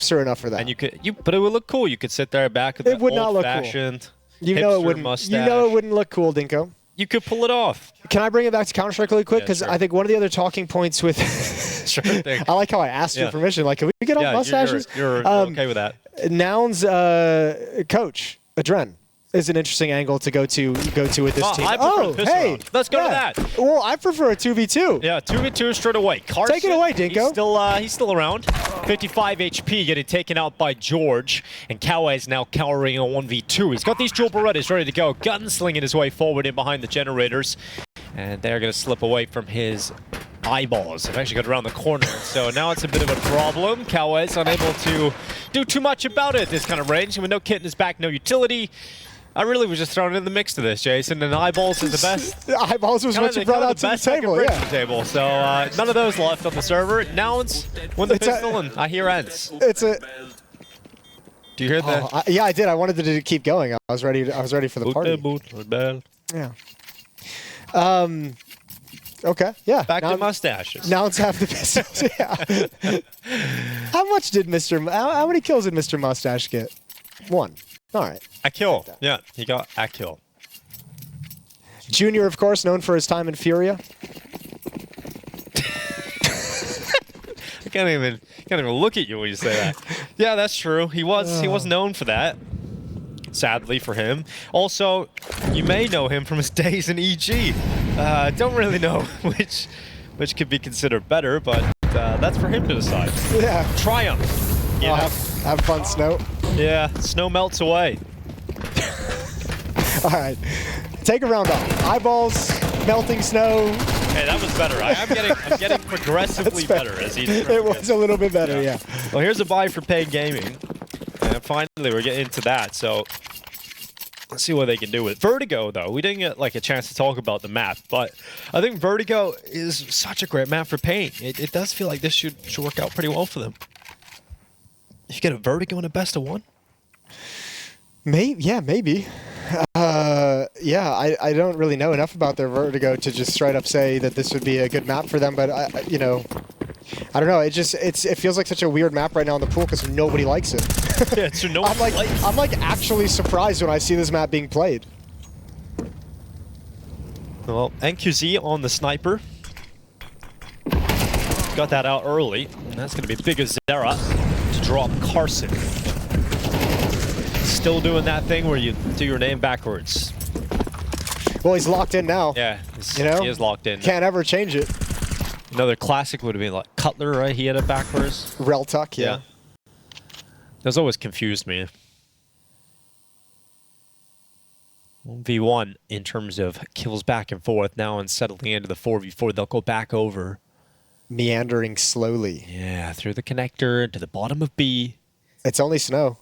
are enough for that. And but it would look cool. You could sit there back with the old-fashioned mustache. You know it wouldn't look cool, Dinko. You could pull it off. Can I bring it back to Counter-Strike really quick? Because Yeah, sure. I think one of the other talking points with... Sure thing. I like how I asked your permission. Like, can we get on mustaches? You're okay with that. Nouns coach, Adren, is an interesting angle to go to with this team. I prefer the pistol round. Let's go to that. Well, I prefer a 2v2. Yeah, 2v2 straight away. Carson, take it away, Dinko. He's still around. 55 HP, getting taken out by George. And KRÜ is now cowering a 1v2. He's got these dual Berettas ready to go. Gunslinging his way forward in behind the generators. And they're going to slip away from his eyeballs. They've actually got around the corner. So now it's a bit of a problem. KRÜ is unable to do too much about it at this kind of range. With no kit in his back, no utility. I really was just thrown in the mix to this, Jason, and eyeballs is the best. Eyeballs was what you brought out to the table, yeah. Table. So none of those left on the server. Nouns win the pistol, and I hear ends. It's a. Do you hear that? Yeah, I did. I wanted to keep going. I was ready for the party. Yeah. Okay. Yeah. Back to mustaches. Nouns have the pistols. Yeah. How much did How many kills did Mr. Mustache get? 1. All right. A kill. Yeah, he got a kill. Junior, of course, known for his time in FURIA. I can't even look at you when you say that. Yeah, that's true. He was known for that. Sadly for him. Also, you may know him from his days in EG. Don't really know which could be considered better, but that's for him to decide. Yeah. Triumph. Have fun, Snow. Yeah, snow melts away. All right, take a round off. Eyeballs, melting snow. Hey, that was better. I'm getting progressively better as he. It was a little bit better, yeah. Well, here's a buy for paiN Gaming, and finally we're getting into that. So let's see what they can do with it. Vertigo, though, we didn't get like a chance to talk about the map, but I think Vertigo is such a great map for paiN. It does feel like this should work out pretty well for them. If you get a Vertigo in a best of 1? Maybe. Yeah, I don't really know enough about their Vertigo to just straight up say that this would be a good map for them, but I don't know. It feels like such a weird map right now in the pool because nobody likes it. Yeah, so no I'm like actually surprised when I see this map being played. Well, NQZ on the sniper. Got that out early, and that's going to be big as Zera to drop Carson. Still doing that thing where you do your name backwards. Well, he's locked in now. Yeah, he is locked in. Can't ever change it. Another classic would have been like Cutler, right? He had it backwards. Reltuck, yeah. That's always confused me. 1v1 in terms of kills back and forth. Now and settling into the 4v4, they'll go back over. Meandering slowly. Yeah, through the connector to the bottom of B. It's only Snow.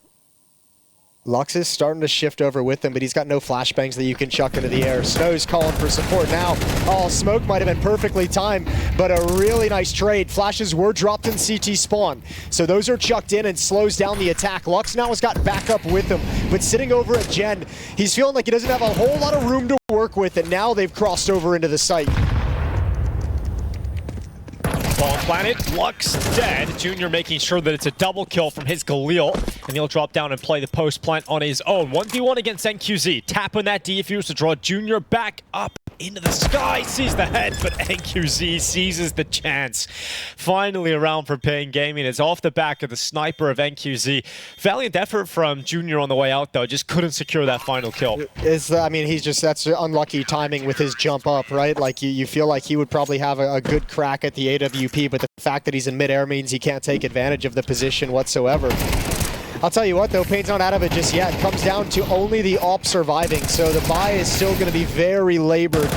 Lux is starting to shift over with him, but he's got no flashbangs that you can chuck into the air. Snow's calling for support now. Oh, smoke might have been perfectly timed, but a really nice trade. Flashes were dropped in CT spawn, so those are chucked in and slows down the attack. Lux now has got backup with him, but sitting over at Gen, he's feeling like he doesn't have a whole lot of room to work with, and now they've crossed over into the site. Ball planet, Lux dead. Junior making sure that it's a double kill from his Galil, and he'll drop down and play the post plant on his own. 1v1 against NQZ. Tapping that defuse to draw Junior back up into the sky. Sees the head, but NQZ seizes the chance. Finally around for paiN Gaming. It's off the back of the sniper of NQZ. Valiant effort from Junior on the way out, though. Just couldn't secure that final kill. I mean, that's unlucky timing with his jump up, right? Like, you feel like he would probably have a good crack at the AWP, but the fact that he's in midair means he can't take advantage of the position whatsoever. I'll tell you what, though, paiN's not out of it just yet. It comes down to only the AWP surviving, so the buy is still going to be very labored.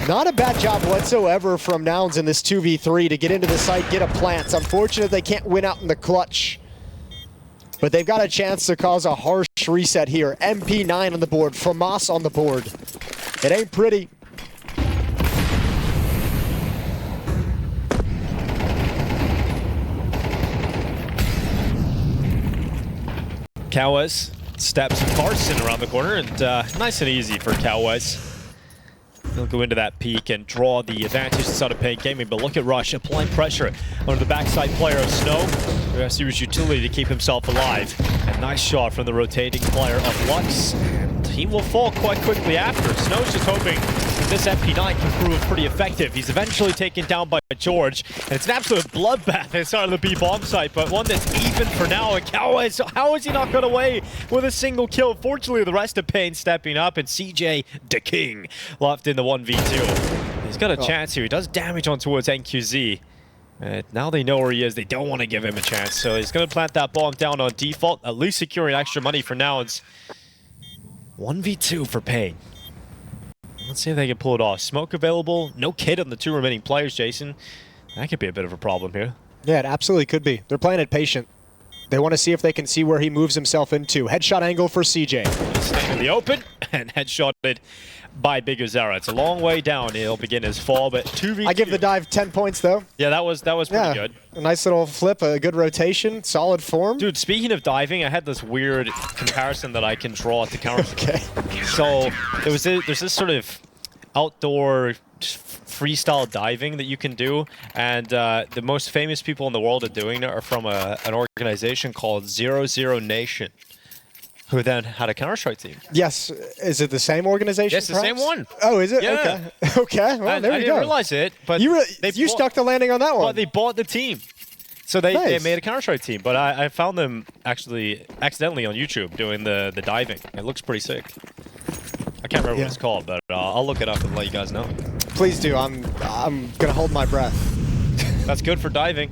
Not a bad job whatsoever from Nouns in this 2v3 to get into the site, get a plant. It's unfortunate they can't win out in the clutch, but they've got a chance to cause a harsh reset here. MP9 on the board, FAMAS on the board. It ain't pretty. KRÜ steps Carson around the corner, and nice and easy for KRÜ. He'll go into that peak and draw the advantage inside of paiN Gaming, but look at Rush applying pressure under the backside player of Snow. The rest of his utility to keep himself alive. A nice shot from the rotating player of Lux, and he will fall quite quickly after. Snow's just hoping that this MP9 can prove pretty effective. He's eventually taken down by George, and it's an absolute bloodbath inside of the B bomb site, but one that's even for now. And KRÜ, how is he not got away with a single kill? Fortunately, the rest of paiN stepping up, and CJ the King left in the 1v2. He's got a chance here. He does damage on towards NQZ. Now they know where he is. They don't want to give him a chance, so he's going to plant that bomb down on default, at least securing extra money for now. It's 1v2 for paiN. Let's see if they can pull it off. Smoke available. No kit on the two remaining players, Jason. That could be a bit of a problem here. Yeah, it absolutely could be. They're playing it patient. They want to see if they can see where he moves himself into. Headshot angle for CJ. He's staying in the open and headshotted by Bigger Zara. It's a long way down. He'll begin his fall, but 2v2. I give the dive 10 points, though. Yeah, that was pretty good. A nice little flip, a good rotation, solid form. Dude, speaking of diving, I had this weird comparison that I can draw to counter. Okay. So there's this sort of outdoor freestyle diving that you can do, and the most famous people in the world are doing it are from an organization called 00 Nation, who then had a Counter-Strike team. Yes. Is it the same organization? Yes, the same one. Oh, is it? Yeah. Okay. Okay. Well, there you go. I didn't realize it, but you stuck the landing on that one. Well, they bought the team. So they made a Counter-Strike team, but I found them actually accidentally on YouTube doing the diving. It looks pretty sick. I can't remember what it's called, but I'll look it up and let you guys know. Please do. I'm gonna hold my breath. That's good for diving.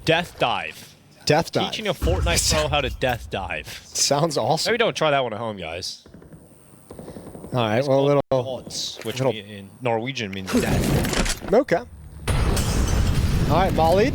Death dive. Death dive. Teaching a Fortnite pro how to death dive. Sounds awesome. Maybe don't try that one at home, guys. All right. Well, a little odds, which in Norwegian means death. Okay. All right, mollied.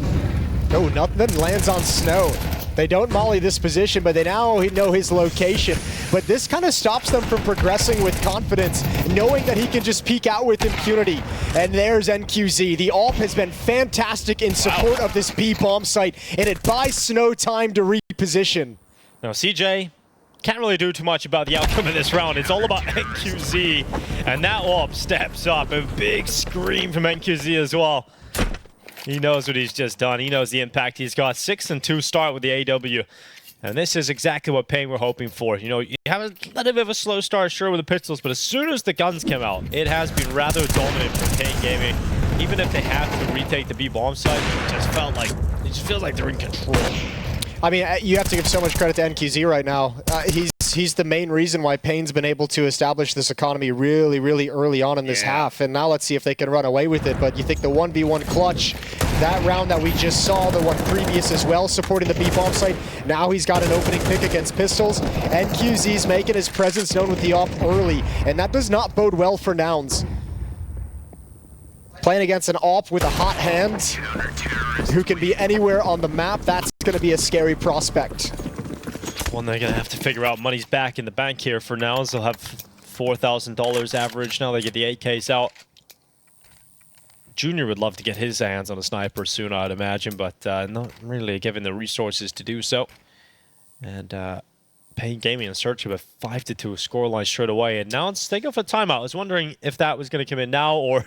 No, nothing lands on Snow. They don't molly this position, but they now know his location. But this kind of stops them from progressing with confidence, knowing that he can just peek out with impunity. And there's NQZ. The AWP has been fantastic in support of this B-bomb site, and it buys Snow time to reposition. Now, CJ can't really do too much about the outcome of this round. It's all about NQZ, and that AWP steps up. A big scream from NQZ as well. He knows what he's just done. He knows the impact he's got. 6-2 start with the AW. And this is exactly what paiN were hoping for. You know, you have a little bit of a slow start, sure, with the pistols, but as soon as the guns came out, it has been rather dominant for paiN Gaming. Even if they have to retake the B-bomb site, it just feels like they're in control. I mean, you have to give so much credit to NQZ right now. He's the main reason why paiN's been able to establish this economy really, really early on in this half. And now let's see if they can run away with it. But you think the 1v1 clutch, that round that we just saw, the one previous as well, supporting the B-bomb site, now he's got an opening pick against pistols. NQZ's making his presence known with the AWP early, and that does not bode well for Nouns. Playing against an AWP with a hot hand, who can be anywhere on the map, that's going to be a scary prospect. One they're going to have to figure out. Money's back in the bank here for Nouns. They'll have $4,000 average. Now they get the 8Ks out. Junior would love to get his hands on a sniper soon, I'd imagine, but not really given the resources to do so. And paiN Gaming in search of a 5-2 scoreline straight away. And Nouns, they go for timeout. I was wondering if that was going to come in now or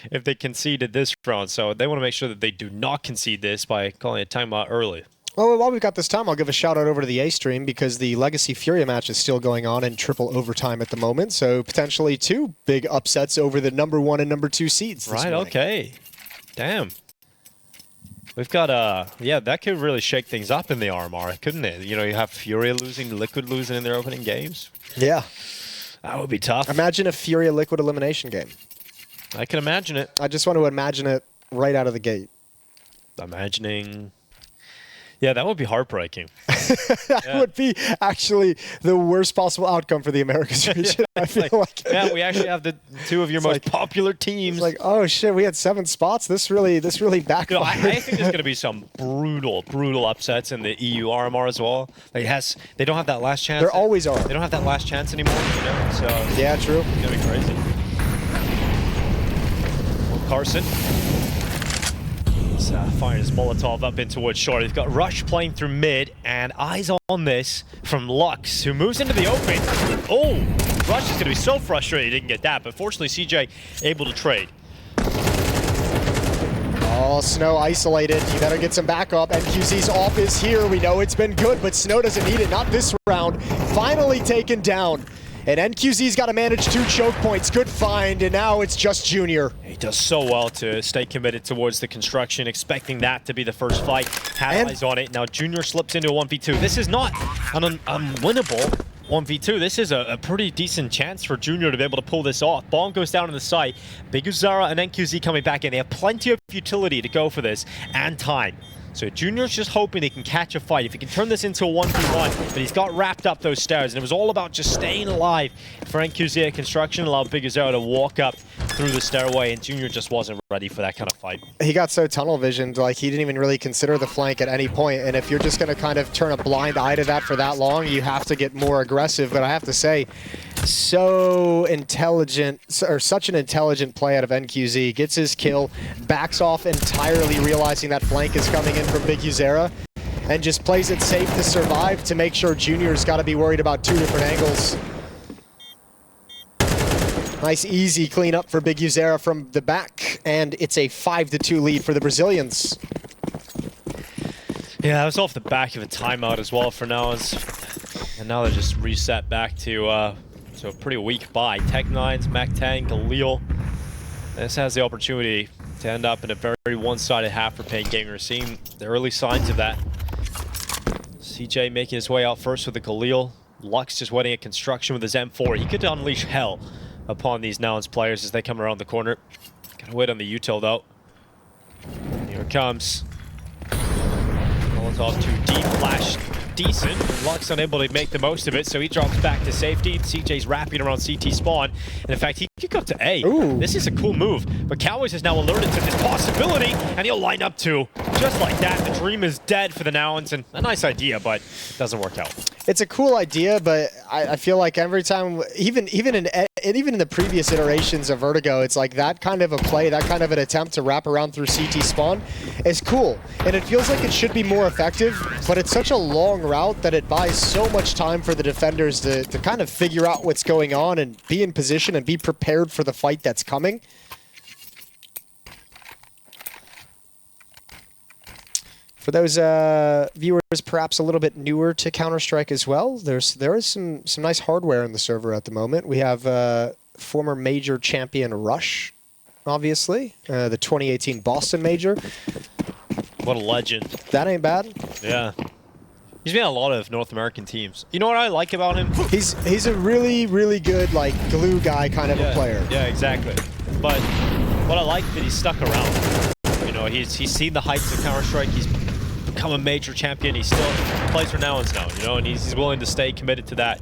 if they conceded this round. So they want to make sure that they do not concede this by calling a timeout early. Well, while we've got this time, I'll give a shout out over to the A stream because the Legacy FURIA match is still going on in triple overtime at the moment. So potentially two big upsets over the #1 and #2 seeds. Right, morning. Okay. Damn. We've got, yeah, that could really shake things up in the RMR, couldn't it? You know, you have FURIA losing, Liquid losing in their opening games. Yeah. That would be tough. Imagine a FURIA Liquid elimination game. I can imagine it. I just want to imagine it right out of the gate. Imagining... Yeah, that would be heartbreaking. That would be actually the worst possible outcome for the Americas region, I feel like. Yeah, we actually have the two of your most popular teams. It's like, oh shit, we had 7 spots. This really backfired. You know, I think there's going to be some brutal upsets in the EU RMR as well. Like they don't have that last chance. There always are. They don't have that last chance anymore, you know? So yeah, true. It's going to be crazy. Well, Carson. Firing his Molotov up in towards short. He's got Rush playing through mid, and eyes on this from Lux, who moves into the open. Oh, Rush is going to be so frustrated he didn't get that, but fortunately CJ able to trade. Oh, Snow isolated. You better get some backup. NQZ's off is here. We know it's been good, but Snow doesn't need it. Not this round. Finally taken down. And NQZ's got to manage 2 choke points. Good find, and now it's just Junior. He does so well to stay committed towards the construction, expecting that to be the first fight. Had eyes on it. Now Junior slips into a 1v2. This is not an unwinnable 1v2. This is a pretty decent chance for Junior to be able to pull this off. Bomb goes down in the site. Big Uzara and NQZ coming back in. They have plenty of utility to go for this, and time. So Junior's just hoping he can catch a fight. If he can turn this into a 1v1, but he's got wrapped up those stairs, and it was all about just staying alive for NQZ at construction, allowed Big Uzara to walk up through the stairway, and Junior just wasn't ready for that kind of fight. He got so tunnel visioned, like he didn't even really consider the flank at any point, and if you're just going to kind of turn a blind eye to that for that long, you have to get more aggressive. But I have to say, so intelligent, or such an intelligent play out of NQZ. Gets his kill, backs off entirely, realizing that flank is coming in from Big Uzara, and just plays it safe to survive to make sure Junior's got to be worried about 2 different angles. Nice easy cleanup for Big Uzara from the back, and it's a 5-2 lead for the Brazilians. Yeah, that was off the back of a timeout as well for Nouns, and now they're just reset back to a pretty weak buy. Tech9s, Mac10, Galil. This has the opportunity to end up in a very one-sided half for paiN Gaming. We're seeing the early signs of that. CJ making his way out first with the Galil. Lux just waiting at construction with his M4. He could unleash hell upon these Nouns players as they come around the corner. Gotta wait on the util though. Here it comes. Molotov too deep, flash decent. Lux unable to make the most of it, so he drops back to safety. CJ's wrapping around CT spawn. And in fact, he could go to A. Ooh. This is a cool move. But Cowboys is now alerted to this possibility, and he'll line up too. Just like that, the dream is dead for the Nouns, and a nice idea, but it doesn't work out. It's a cool idea, but I feel like every time, even in the previous iterations of Vertigo, it's like that kind of a play, that kind of an attempt to wrap around through CT spawn is cool. And it feels like it should be more effective, but it's such a long route that it buys so much time for the defenders to kind of figure out what's going on and be in position and be prepared for the fight that's coming. For those viewers perhaps a little bit newer to Counter-Strike as well, there is some nice hardware in the server at the moment. We have former Major champion Rush, obviously, the 2018 Boston Major. What a legend. That ain't bad. Yeah. He's been on a lot of North American teams. You know what I like about him? He's a really, really good, like, glue guy kind of a player. Yeah, exactly. But what I like that he's stuck around. You know, he's seen the heights of Counter-Strike. He's become a major champion. He still plays for Nouns now, you know, and he's willing to stay committed to that,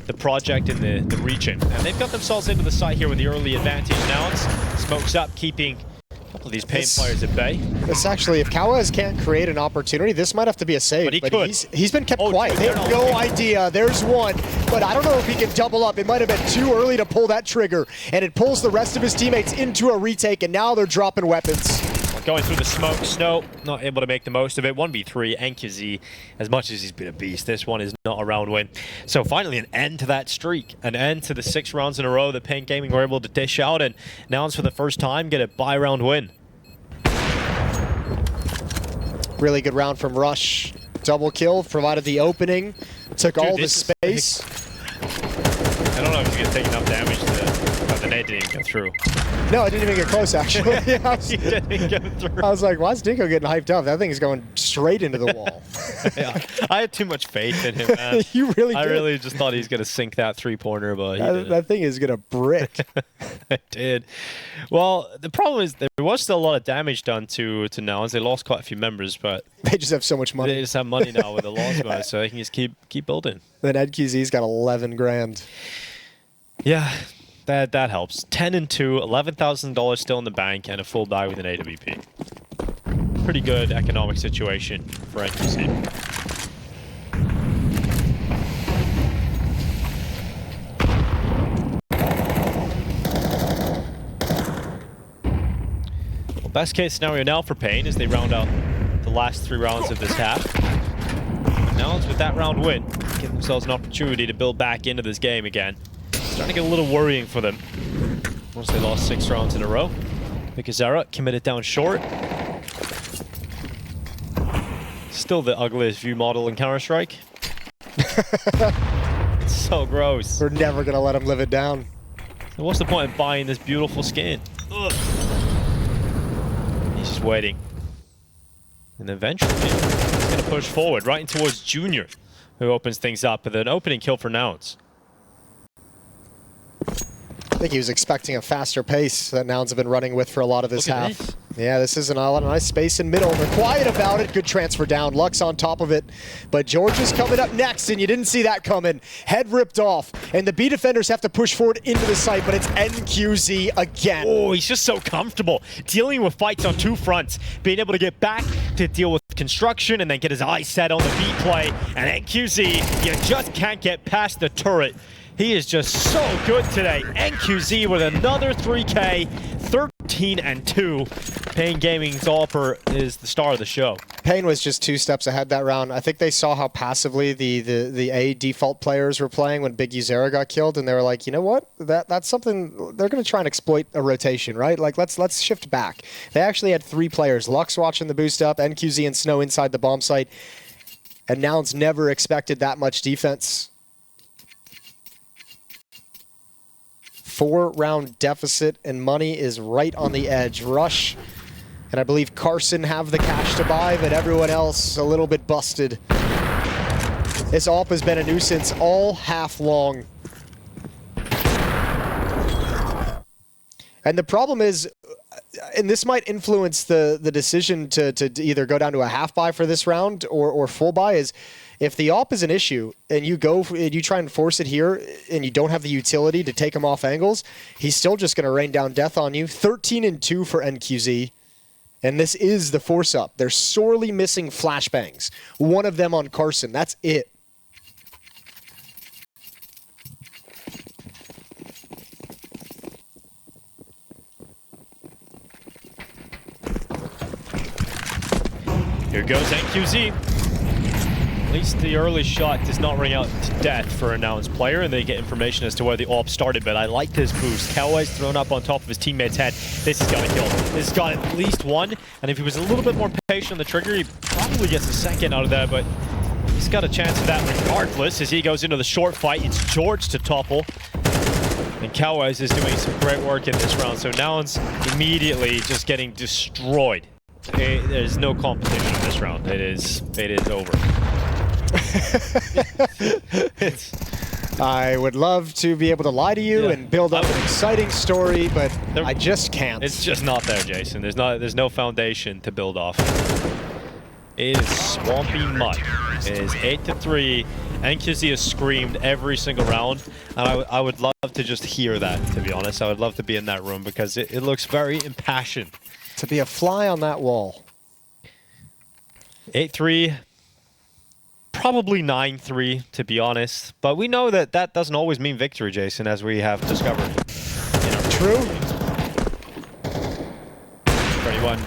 the project and the region. And they've got themselves into the site here with the early advantage. Nouns smokes up, keeping a couple of these paiN players at bay. This actually, if Cowboys can't create an opportunity, this might have to be a save. But he could. He's been kept quiet. They have no idea. There's one, but I don't know if he can double up. It might have been too early to pull that trigger, and it pulls the rest of his teammates into a retake, and now they're dropping weapons. Going through the smoke, Snow not able to make the most of it. 1v3, NQZ, as much as he's been a beast, this one is not a round win. So finally an end to that streak, an end to the 6 rounds in a row that paiN Gaming were able to dish out, and Nouns for the first time get a buy-round win. Really good round from Rush. Double kill, provided the opening, took all the space. I don't know if you can take enough damage to the nade didn't even go through. No, it didn't even get close, actually. He didn't go through. I was like, why is Dinko getting hyped up? That thing is going straight into the wall. Yeah, I had too much faith in him, man. You really did. I really just thought he was going to sink that three-pointer, but he didn't. That thing is going to brick. It did. Well, the problem is there was still a lot of damage done to Nouns. They lost quite a few members, but they just have so much money. They just have money now with the loss mode, so they can just keep building. Then NQZ's got 11 grand. Yeah. That helps. 10-2, $11,000 still in the bank, and a full buy with an AWP. Pretty good economic situation for NQZ. Well, best case scenario now for paiN is they round out the last 3 rounds of this half. Nouns with that round win, give themselves an opportunity to build back into this game again. Starting to get a little worrying for them once they lost 6 rounds in a row. Mikazara committed down short. Still the ugliest view model in Counter-Strike. It's so gross. We're never going to let him live it down. So what's the point of buying this beautiful skin? Ugh. He's just waiting. And eventually, he's going to push forward right in towards Junior, who opens things up with an opening kill for Nouns. I think he was expecting a faster pace that Nouns have been running with for a lot of this half. This. Yeah, this is a nice space in middle. They're quiet about it. Good transfer down. Lux on top of it. But George is coming up next, and you didn't see that coming. Head ripped off. And the B defenders have to push forward into the site, but it's NQZ again. Oh, he's just so comfortable dealing with fights on two fronts. Being able to get back to deal with construction and then get his eyes set on the B play. And NQZ, you just can't get past the turret. He is just so good today. NQZ with another 3K, 13-2. paiN Gaming's Alper is the star of the show. paiN was just 2 steps ahead that round. I think they saw how passively the A default players were playing when Big Uzera got killed, and they were like, you know what? That's something they're going to try and exploit a rotation, right? Like let's shift back. They actually had 3 players: Lux watching the boost up, NQZ and Snow inside the bomb site, and Nouns never expected that much defense. 4-round deficit, and money is right on the edge. Rush, and I believe Carson have the cash to buy, but everyone else a little bit busted. This AWP has been a nuisance all half long. And the problem is, and this might influence the decision to either go down to a half buy for this round or full buy, is if the AWP is an issue and you try and force it here and you don't have the utility to take him off angles, he's still just going to rain down death on you. 13-2 for NQZ. And this is the force up. They're sorely missing flashbangs. One of them on Carson. That's it. Here goes NQZ. At least the early shot does not ring out to death for a Nouns player, and they get information as to where the AWP started, but I like this boost. KRÜ's thrown up on top of his teammate's head. This has got to kill. This has got at least one, and if he was a little bit more patient on the trigger, he probably gets a second out of that, but he's got a chance of that regardless as he goes into the short fight. It's George to topple, and KRÜ is doing some great work in this round, so Nouns immediately just getting destroyed. There's no competition in this round. It is over. I would love to be able to lie to you and build up an exciting story, but I just can't. It's just not there, Jason. There's no foundation to build off. It is swampy mud. It is 8-3. NQZ has screamed every single round, and I would love to just hear that, to be honest. I would love to be in that room because it looks very impassioned. To be a fly on that wall. 8-3. Probably 9-3, to be honest. But we know that that doesn't always mean victory, Jason, as we have discovered. True. For anyone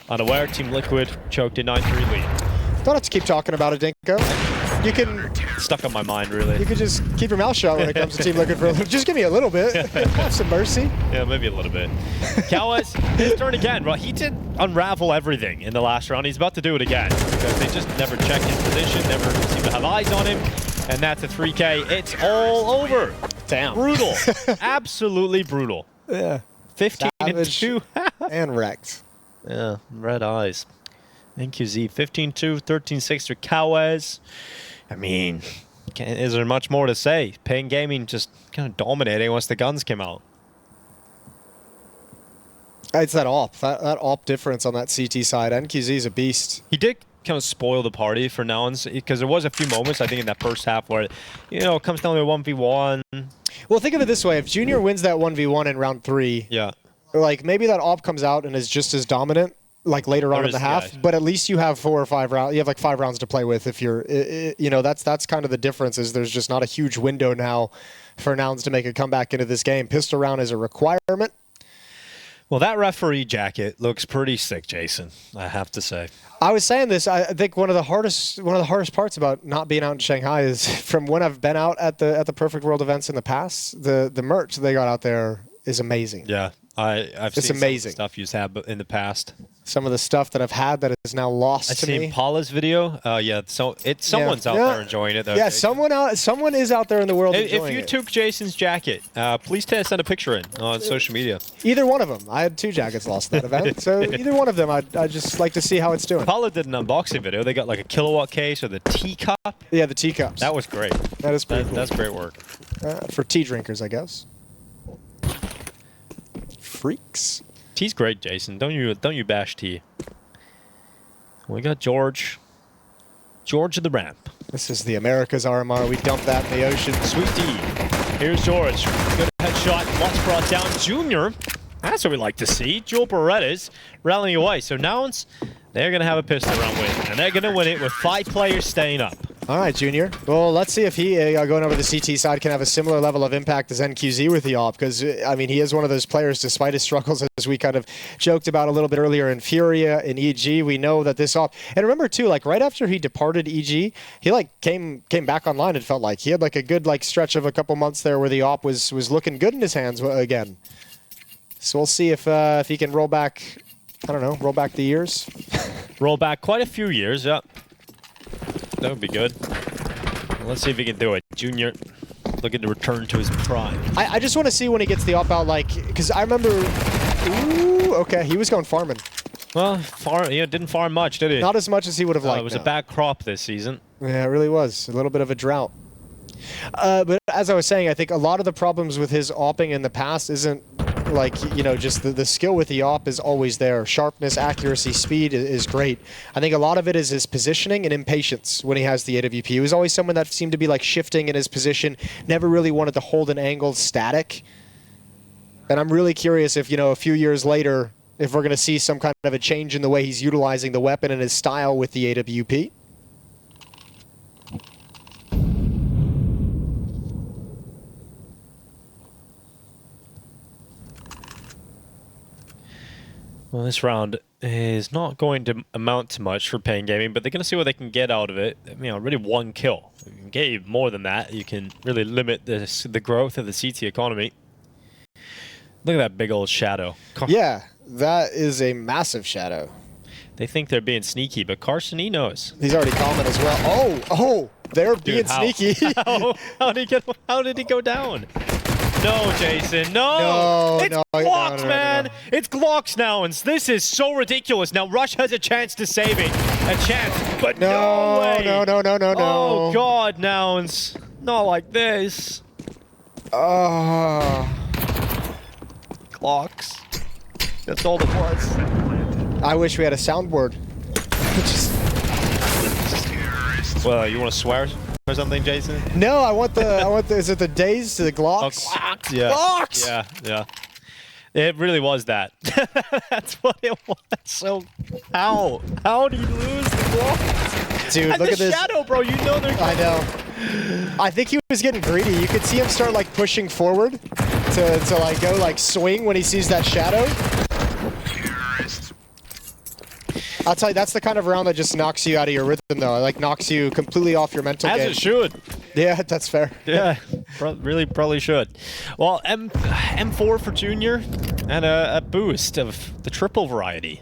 unaware, Team Liquid choked a 9-3 lead. Don't have to keep talking about it, Dinko. You can... Stuck on my mind, really. You could just keep your mouth shut when it comes to Team Liquid for a little. Just give me a little bit. Have some mercy. Yeah, maybe a little bit. KRÜ's his turn again. Well, he did unravel everything in the last round. He's about to do it again because they just never check his position, never seem to have eyes on him. And that's a 3K. It's all over. Damn. Brutal. Absolutely brutal. Yeah. 15-2. And wrecked. Yeah, red eyes. NQZ 15-2, 13-6 for KRÜ's. I mean, is there much more to say? paiN Gaming just kind of dominating once the guns came out. It's that AWP. That AWP difference on that CT side. NQZ is a beast. He did kind of spoil the party for Nouns because there was a few moments, I think, in that first half where, you know, it comes down to a 1v1. Well, think of it this way. If Junior wins that 1v1 in round 3, yeah, like maybe that AWP comes out and is just as dominant like later on in the half, but at least you have 4 or 5 rounds. You have like 5 rounds to play with. If you're, you know, that's kind of the difference. Is there's just not a huge window now for Nouns to make a comeback into this game. Pistol round is a requirement. Well, that referee jacket looks pretty sick, Jason, I have to say. I was saying this. I think one of the hardest parts about not being out in Shanghai is from when I've been out at the Perfect World events in the past. The merch they got out there is amazing. Yeah. I've It's seen amazing. some stuff you've had in the past. Some of the stuff that I've had that is now lost to me. I've seen Paula's video. Yeah, so someone's out there enjoying it though. Yeah, Jason. someone is out there in the world enjoying If you it. took Jason's jacket, please send a picture in on social media. Either one of them. I had 2 jackets lost at that event, so either one of them, I'd just like to see how it's doing. Paula did an unboxing video. They got like a kilowatt case or the teacup. Yeah, the teacups. That was great. That is pretty cool. That's great work. For tea drinkers, I guess. Freaks. Tea's great, Jason. Don't you bash tea. We got George. George of the ramp. This is the Americas RMR. We dumped that in the ocean. Sweet D. Here's George. Good headshot. Lots brought down. Junior. That's what we like to see. Joel Berettas rallying away. So Nouns, they're going to have a pistol round win. And they're going to win it with 5 players staying up. All right, Junior. Well, let's see if he, going over the CT side, can have a similar level of impact as NQZ with the AWP. Because, I mean, he is one of those players, despite his struggles, as we kind of joked about a little bit earlier in FURIA, in EG. We know that this AWP... And remember, too, like, right after he departed EG, he, like, came back online, it felt like. He had, like, a good, like, stretch of a couple months there where the AWP was looking good in his hands again. So we'll see if he can roll back, I don't know, roll back the years. Roll back quite a few years, yeah. That would be good. Let's see if he can do it. Junior looking to return to his prime. I just want to see when he gets the AWP out, like, because I remember... Ooh, okay, he was going farming. Well, didn't farm much, did he? Not as much as he would have liked. It was a bad crop this season. Yeah, it really was. A little bit of a drought. But as I was saying, I think a lot of the problems with his AWPing in the past isn't like, you know, just the skill with the AWP is always there. Sharpness, accuracy, speed is great. I think a lot of it is his positioning and impatience when he has the AWP. He was always someone that seemed to be like shifting in his position, never really wanted to hold an angle static. And I'm really curious if, you know, a few years later, if we're going to see some kind of a change in the way he's utilizing the weapon and his style with the AWP. Well, this round is not going to amount to much for paiN Gaming, but they're going to see what they can get out of it. You know, really 1 kill. If you can get you more than that, you can really limit the growth of the CT economy. Look at that big old shadow. Yeah, that is a massive shadow. They think they're being sneaky, but Carson, he knows. He's already calling as well. Oh, they're being sneaky. How did he go down? No, Jason, no! It's Glocks, man! No. It's Glocks now, and this is so ridiculous. Now Rush has a chance to save it. A chance, but no way! No. Oh, God, Nouns. Not like this. Glocks. That's all it was. I wish we had a soundboard. Well, you want to swear or something, Jason? No, I want the, is it the days to the Glocks? Oh, Glocks, yeah. Glocks! Yeah. It really was that. That's what it was. So, how do you lose the Glocks? Dude, and look at this. shadow, bro, you know they're coming. I know. I think he was getting greedy. You could see him start, like, pushing forward to like, go, like, swing when he sees that shadow. I'll tell you, that's the kind of round that just knocks you out of your rhythm, though. It, like, knocks you completely off your mental game. As it should. Yeah, that's fair. Yeah, probably should. Well, M4 for Junior and a boost of the triple variety.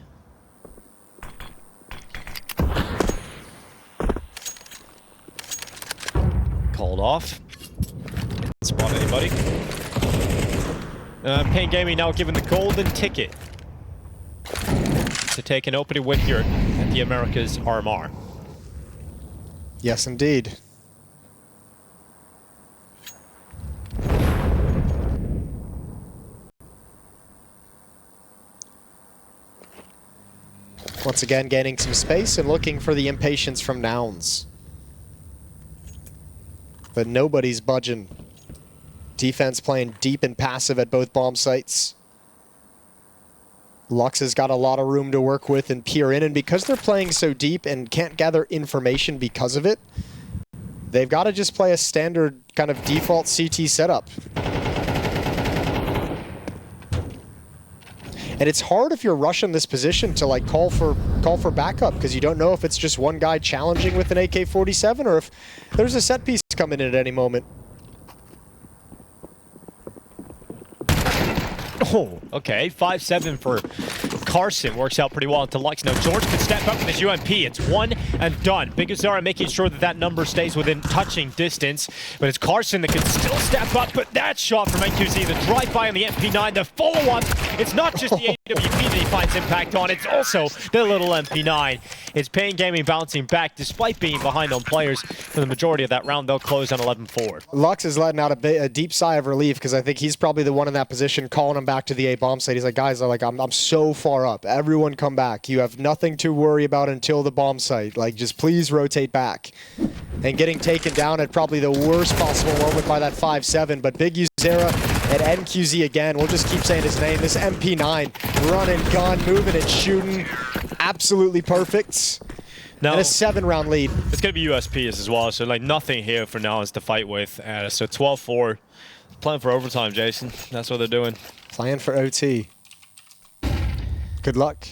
Called off. Didn't spot anybody. paiN Gaming now given the golden ticket to take an opening win here at the Americas RMR. Yes, indeed. Once again, gaining some space and looking for the impatience from Nouns. But nobody's budging. Defense playing deep and passive at both bomb sites. Lux has got a lot of room to work with and peer in, and because they're playing so deep and can't gather information because of it, they've got to just play a standard kind of default CT setup. And it's hard if you're rushing this position to like call for backup, because you don't know if it's just one guy challenging with an AK-47 or if there's a set piece coming in at any moment. Oh, okay. 5-7 for Carson. Works out pretty well into Lux. Now George can step up with his UMP. It's one and done. BESTIA making sure that that number stays within touching distance. But it's Carson that can still step up. But that shot from NQZ, the drive-by on the MP9, the follow-up. It's not just the AWP that he finds impact on. It's also the little MP9. It's paiN Gaming bouncing back despite being behind on players for the majority of that round. They'll close on 11-4. Lux is letting out a deep sigh of relief because I think he's probably the one in that position calling him back to the A bomb site. He's like, guys, I'm so far up. Everyone come back. You have nothing to worry about until the bomb site. Like, just please rotate back. And getting taken down at probably the worst possible moment by that 5-7. But Big Uzera and NQZ again. We'll just keep saying his name. This MP9 running, gun, moving and shooting. Absolutely perfect. Now, and a 7-round lead. It's going to be USPs as well, so like nothing here for now is to fight with. So 12-4. Playing for overtime, Jason. That's what they're doing. Playing for OT. Good luck.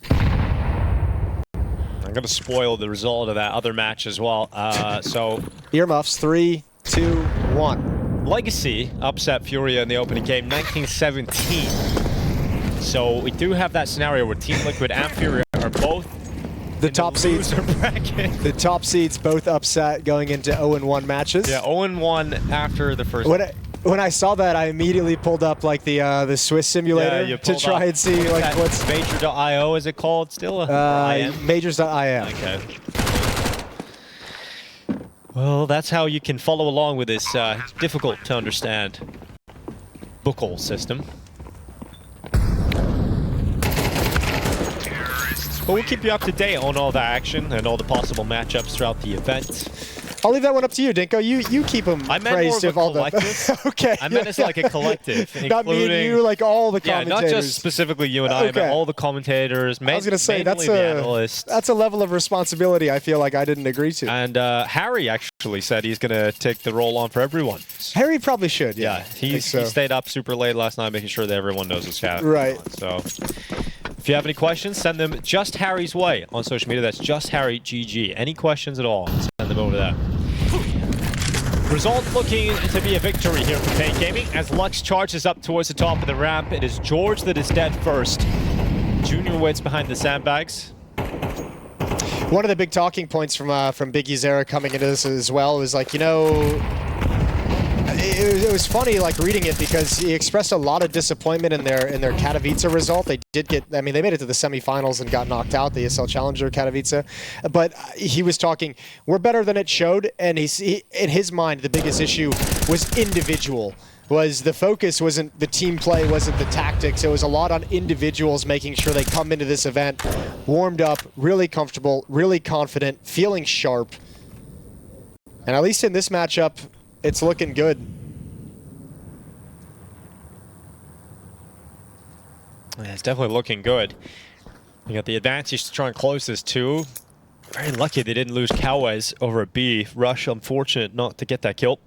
I'm going to spoil the result of that other match as well. So earmuffs, 3, 2, 1. Legacy upset FURIA in the opening game, 1917. So we do have that scenario where Team Liquid and FURIA are both the top seeds. The top seeds both upset going into 0-1 matches. Yeah, 0-1 after the first. When I saw that, I immediately pulled up like the Swiss simulator to try and see like what's Major.io, is it called still? Majors.im. Okay. Well, that's how you can follow along with this difficult to understand Buchholz system. But we'll keep you up to date on all the action and all the possible matchups throughout the event. I'll leave that one up to you, Dinko. You keep them praised of all the. Okay. I meant it's like a collective, not me and you, like all the commentators. Yeah, not just specifically you and I, but all the commentators. I was gonna say the analysts. That's a level of responsibility I feel like I didn't agree to. And Harry actually said he's gonna take the role on for everyone. Harry probably should. Yeah, he stayed up super late last night, making sure that everyone knows what's happening. Right. So. If you have any questions, send them just Harry's way on social media. That's just Harry GG. Any questions at all, send them over there. Result looking to be a victory here for paiN Gaming as Lux charges up towards the top of the ramp. It is George that is dead first. Junior waits behind the sandbags. One of the big talking points from Big Uzera coming into this as well was like, you know, it was funny like reading it because he expressed a lot of disappointment in their Katowice result. They did get, I mean, they made it to the semifinals and got knocked out, the ESL Challenger Katowice. But he was talking, we're better than it showed, and he in his mind the biggest issue was individual. Was the focus wasn't the team play, wasn't the tactics. It was a lot on individuals making sure they come into this event warmed up, really comfortable, really confident, feeling sharp. And at least in this matchup, it's looking good. Yeah, it's definitely looking good. You got the advantage to try and close this too. Very lucky they didn't lose Cowes over a B. Rush, unfortunate not to get that kill.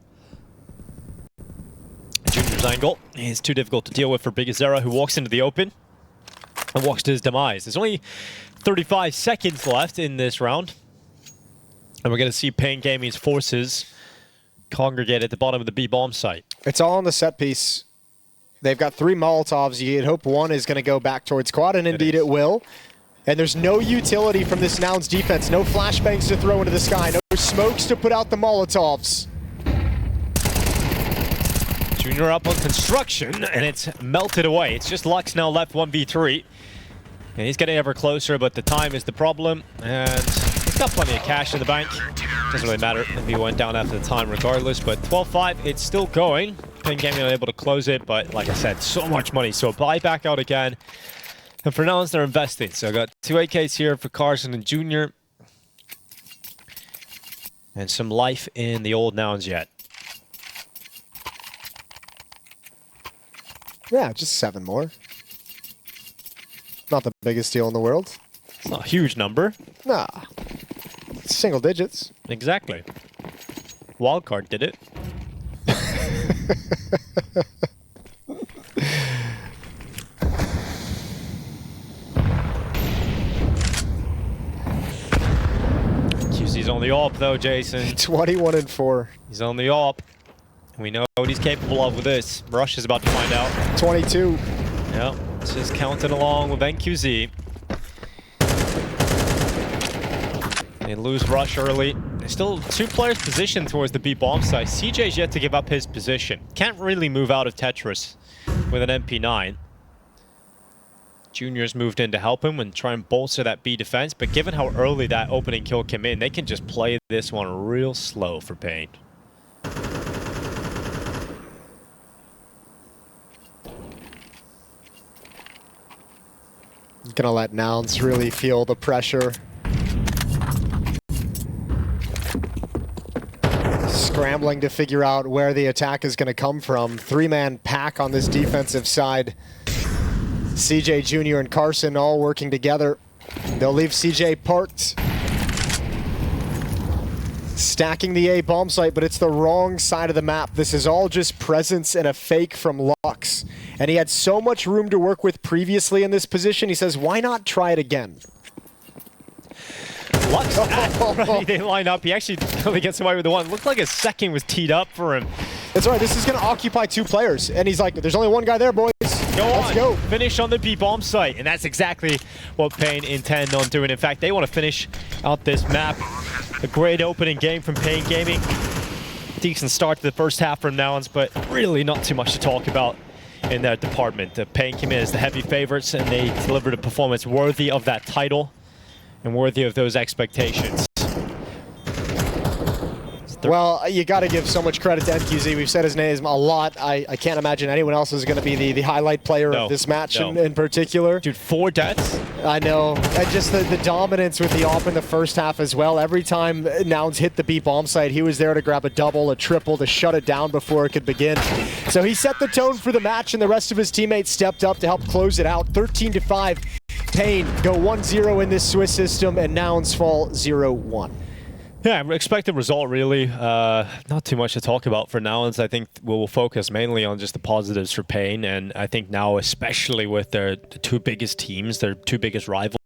Junior's angle is too difficult to deal with for Big Uzera, who walks into the open and walks to his demise. There's only 35 seconds left in this round. And we're going to see paiN Gaming's forces congregate at the bottom of the B bomb site. It's all on the set piece. They've got 3 Molotovs. You'd hope one is going to go back towards quad, and indeed it will. And there's no utility from this Nouns defense. No flashbangs to throw into the sky. No smokes to put out the Molotovs. Junior up on construction, and it's melted away. It's just Lux now left 1v3. And he's getting ever closer, but the time is the problem. And he's got plenty of cash in the bank. Doesn't really matter if he went down after the time regardless, but 12-5, it's still going. paiN Gaming unable to close it, but like I said, so much money. So buy back out again. And for now, they're investing. So I got 2 AKs here for Carson and Junior. And some life in the old Nouns yet. Yeah, just 7 more. Not the biggest deal in the world. It's not a huge number. Nah. Single digits. Exactly. Wildcard did it. QZ's on the AWP though, Jason. 21-4. He's on the AWP. We know what he's capable of with this. Rush is about to find out. 22. Yep, it's just counting along with NQZ. They lose Rush early. There's still 2 players positioned towards the B bomb site. CJ's yet to give up his position. Can't really move out of Tetris with an MP9. Junior's moved in to help him and try and bolster that B defense, but given how early that opening kill came in, they can just play this one real slow for paiN. Gonna let Nouns really feel the pressure. Scrambling to figure out where the attack is gonna come from. 3-man pack on this defensive side. CJ Jr. and Carson all working together. They'll leave CJ parked. Stacking the A bomb site, but it's the wrong side of the map. This is all just presence and a fake from Lux. And he had so much room to work with previously in this position, he says, why not try it again? Lux ready, they line up. He actually only gets away with the one. Looked like a second was teed up for him. That's right, this is gonna occupy 2 players. And he's like, there's only one guy there, boys. Let's go. Finish on the B bomb site, and that's exactly what paiN intend on doing. In fact, they want to finish out this map. A great opening game from paiN Gaming. Decent start to the first half from Nouns, but really not too much to talk about in that department. paiN came in as the heavy favorites, and they delivered a performance worthy of that title and worthy of those expectations. Well, you got to give so much credit to NQZ. We've said his name a lot. I can't imagine anyone else is going to be the highlight player of this match in particular. Dude, 4 deaths? I know. And just the dominance with the AWP in the first half as well. Every time Nouns hit the B bomb site, he was there to grab a double, a triple, to shut it down before it could begin. So he set the tone for the match, and the rest of his teammates stepped up to help close it out. 13-5. paiN go 1-0 in this Swiss system, and Nouns fall 0-1. Yeah, expected result really. Not too much to talk about for Nouns. I think we'll focus mainly on just the positives for paiN, and I think now, especially with the 2 biggest teams, their 2 biggest rivals,